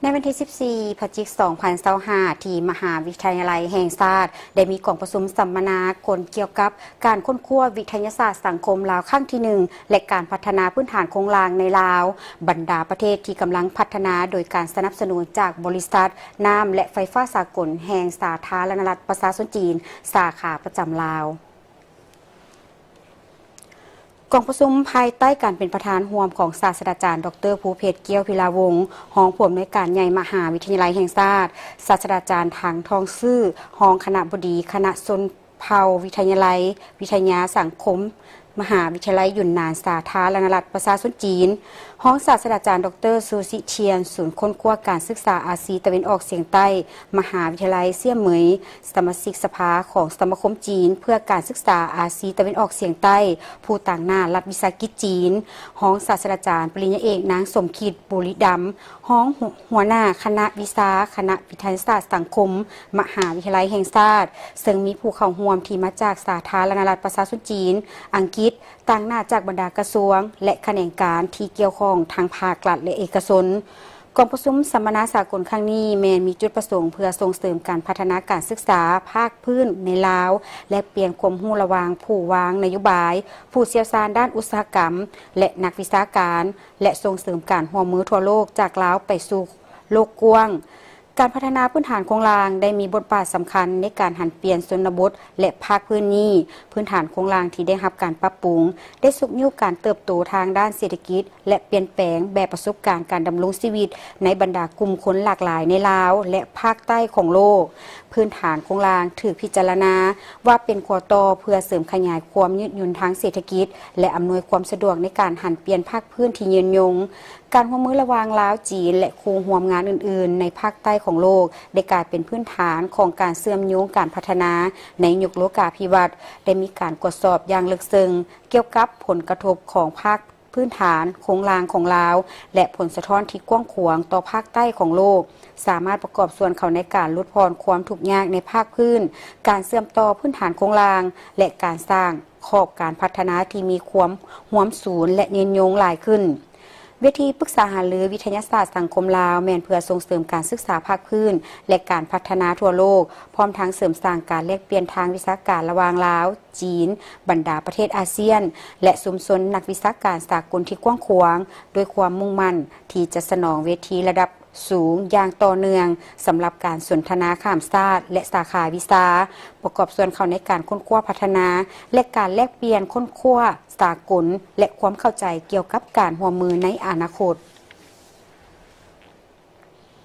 ในวันที่ 14 พฤศจิกายน 2025 ที่มหาวิทยาลัยแห่งชาติได้มีกองประชุมสัมมนากลเกี่ยวกับการค้นคว้าวิทยาศาสตร์สังคมลาวครั้งที่ 1 และการพัฒนาพื้นฐานโครงสร้างในลาวบรรดาประเทศที่กำลังพัฒนาโดยการสนับสนุนจากบริษัทน้ำและไฟฟ้าสากลแห่งสาธารณรัฐประชาชนจีนสาขาประจำลาวกองประชุมภายใต้การเป็นประธานร่วมของศาสตราจารย์ดร.ภูเพชร เกี้ยวพิลาวงศ์รองผู้อำนวยการใหญ่มหาวิทยาลัยแห่งชาติศาสตราจารย์ถังทองซื่อรองคณบดีคณะชนเผ่าวิทยาลัยวิทยาสังคมมหาวิทยาลัยหยุนนานสาธารณรัฐประชาชนจีนรองศาสตราจารย์ดร.ซูซิเทียนศูนย์ค้นคว้าการศึกษาอาซีตะวันออกเฉียงใต้มหาวิทยาลัยเซี่ยเหมยสมาชิกสภาของสมาคมจีนเพื่อการศึกษาอาซีตะวันออกเฉียงใต้ผู้ต่างหน้ารัฐวิสาหกิจจีนรองศาสตราจารย์ปริญญาเอกนางสมคิดบุริดำรองหัวหน้าคณะวิชาคณะวิทยาศาสตร์สังคมมหาวิทยาลัยแห่งชาติซึ่งมีผู้เข้าร่วมที่มาจากสาธารณรัฐประชาชนจีนอังกฤษต่างหน้าจากบรรดากระทรวงและแขนงการที่เกี่ยวข้องทางภาครัฐและเอกชนกองประชุมสัมมนาสากลครั้งนี้แม้มีจุดประสงค์เพื่อส่งเสริมการพัฒนาการศึกษาภาคพื้นในลาวและเปลี่ยนความรู้ระหว่างผู้วางนโยบายผู้เชี่ยวชาญด้านอุตสาหกรรมและนักวิชาการและส่งเสริมการร่วมมือทั่วโลกจากลาวไปสู่โลกกว้างการพัฒนาพื้นฐานโครงสร้างได้มีบทบาทสำคัญในการหันเปลี่ยนชนบทและภาคพื้นนี้พื้นฐานโครงสร้างที่ได้รับการปรับปรุงได้สุกนิ้วการเติบโตทางด้านเศรษฐกิจและเปลี่ยนแปลงแบบประสบการณ์การดำรงชีวิตในบรรดากลุ่มคนหลากหลายในลาวและภาคใต้ของโลกพื้นฐานโครงสร้างถูกพิจารณาว่าเป็นข้อต่อเพื่อเสริมขยายความยืดหยุ่นทางเศรษฐกิจและอำนวยความสะดวกในการหันเปลี่ยนภาคพื้นที่ยืนยงการร่วมมือระหว่างลาวจีนและคู่ร่วมงานอื่นๆในภาคใต้ของโลกได้กลายเป็นพื้นฐานของการเชื่อมโยงการพัฒนาในยุคโลกาภิวัตน์ได้มีการตรวจสอบอย่างลึกซึ้งเกี่ยวกับผลกระทบของภาคพื้นฐานโครงสร้างของลาวและผลสะท้อนที่กว้างขวางต่อภาคใต้ของโลกสามารถประกอบส่วนเข้าในการลดพรความทุกข์ยากในภาคพื้นการเชื่อมต่อพื้นฐานโครงสร้างและการสร้างขอบการพัฒนาที่มีความร่วมศูนย์และยืนยงหลายขึ้นเวทีปรึกษาหารือวิทยาศาสตร์สังคมลาวแม่นเพื่อส่งเสริมการศึกษาภาคพื้นและการพัฒนาทั่วโลกพร้อมทั้งเสริมสร้างการแลกเปลี่ยนทางวิชาการระหว่างลาวจีนบรรดาประเทศอาเซียนและชุมชนนักวิชาการสากลที่กว้างขวางด้วยความมุ่งมั่นที่จะสนองเวทีระดับสูงอย่างต่อเนื่องสำหรับการสนทนาข้ามชาติและสาขาวิชาประกอบส่วนเข้าในการค้นคว้าพัฒนาและการแลกเปลี่ยนค้นคว้าสากลและความเข้าใจเกี่ยวกับการร่วมมือในอนาคต